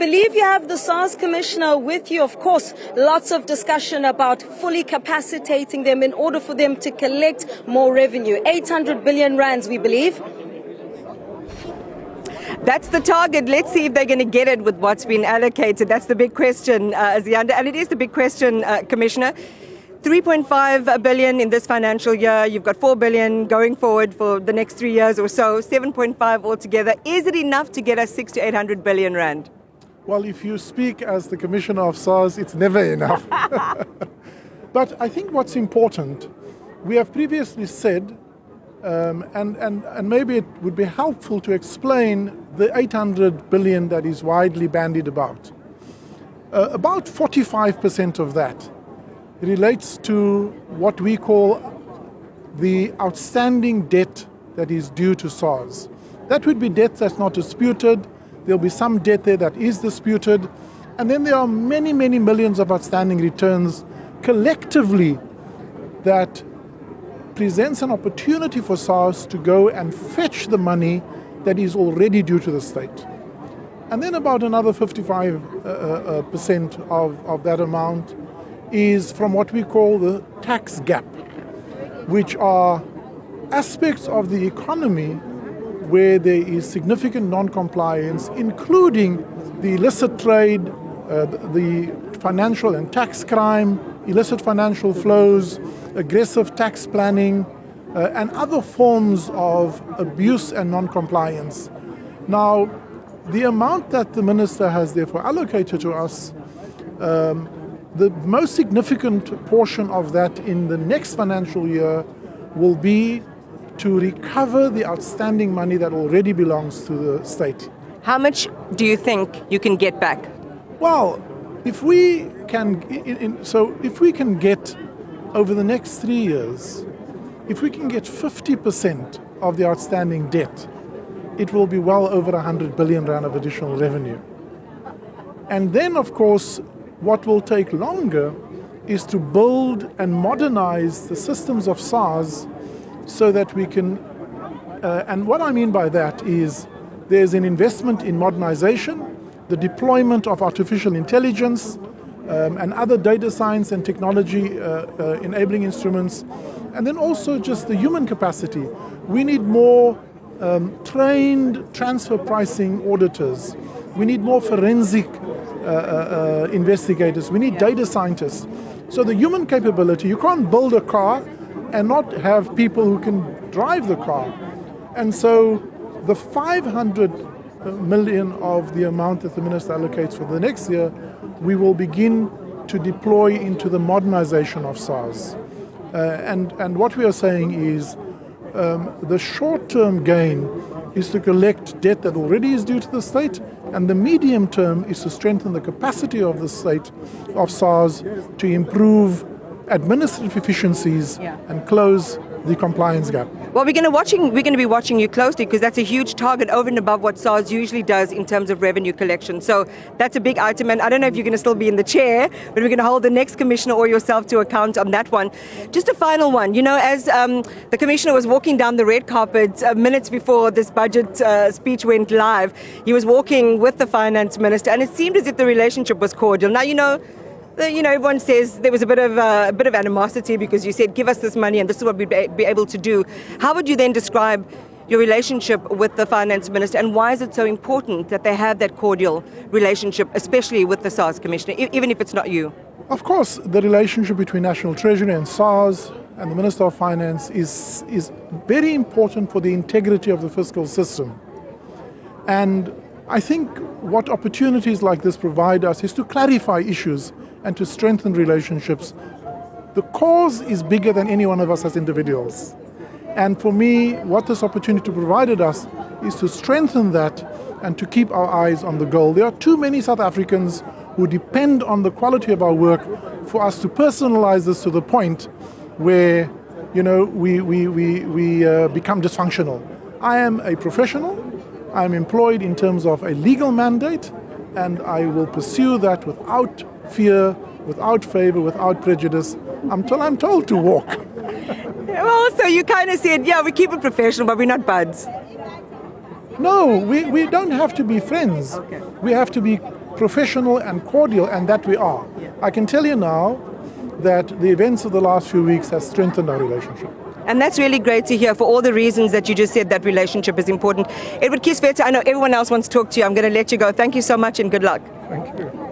believe you have the SARS Commissioner with you. Of course, lots of discussion about fully capacitating them in order for them to collect more revenue. 800 billion rands, we believe. That's the target. Let's see if they're going to get it with what's been allocated. That's the big question, Zianda. And it is the big question, Commissioner. 3.5 billion in this financial year. You've got 4 billion going forward for the next 3 years or so. 7.5 altogether. Is it enough to get us 600 to 800 billion rand? Well, if you speak as the Commissioner of SARS, it's never enough. But I think what's important, we have previously said, and maybe it would be helpful to explain the 800 billion that is widely bandied about. About 45% of that relates to what we call the outstanding debt that is due to SARS. That would be debt that's not disputed. There'll be some debt there that is disputed. And then there are many, many millions of outstanding returns collectively that presents an opportunity for SARS to go and fetch the money that is already due to the state. And then about another 55% of that amount is from what we call the tax gap, which are aspects of the economy where there is significant non-compliance, including the illicit trade, the financial and tax crime, illicit financial flows, aggressive tax planning, and other forms of abuse and non-compliance. Now, the amount that the Minister has therefore allocated to us, the most significant portion of that in the next financial year will be to recover the outstanding money that already belongs to the state. How much do you think you can get back? Well, if we can, if we can get over the next 3 years, if we can get 50% of the outstanding debt, it will be well over 100 billion rand of additional revenue. And then, of course, what will take longer is to build and modernize the systems of SARS so that we can, and what I mean by that is there's an investment in modernization, the deployment of artificial intelligence, and other data science and technology enabling instruments, and then also just the human capacity. We need more trained transfer pricing auditors. We need more forensic investigators. We need data scientists. So the human capability, you can't build a car and not have people who can drive the car. And so the 500 million of the amount that the Minister allocates for the next year, we will begin to deploy into the modernization of SARS. And what we are saying is the short-term gain is to collect debt that already is due to the state, and the medium term is to strengthen the capacity of the state, of SARS, to improve administrative efficiencies and close the compliance gap. Well, we're going to be watching you closely because that's a huge target over and above what SARS usually does in terms of revenue collection. So that's a big item, and I don't know if you're going to still be in the chair, but we're going to hold the next commissioner or yourself to account on that one. Just a final one. You know, as the commissioner was walking down the red carpet minutes before this budget speech went live, he was walking with the finance minister, and it seemed as if the relationship was cordial. Now, everyone says there was a bit of animosity because you said, give us this money and this is what we'd be able to do. How would you then describe your relationship with the finance minister, and why is it so important that they have that cordial relationship, especially with the SARS Commissioner, even if it's not you? Of course, the relationship between National Treasury and SARS and the Minister of Finance is very important for the integrity of the fiscal system. And I think what opportunities like this provide us is to clarify issues and to strengthen relationships. The cause is bigger than any one of us as individuals. And for me, what this opportunity provided us is to strengthen that and to keep our eyes on the goal. There are too many South Africans who depend on the quality of our work for us to personalize this to the point where, we become dysfunctional. I am a professional. I am employed in terms of a legal mandate, and I will pursue that without fear, without favor, without prejudice, until I'm told to walk. Well, so you kind of said, we keep it professional, but we're not buds. No, we don't have to be friends. Okay. We have to be professional and cordial, and that we are. I can tell you now that the events of the last few weeks have strengthened our relationship. And that's really great to hear for all the reasons that you just said that relationship is important. Edward Kieswetter, I know everyone else wants to talk to you. I'm going to let you go. Thank you so much and good luck. Thank you.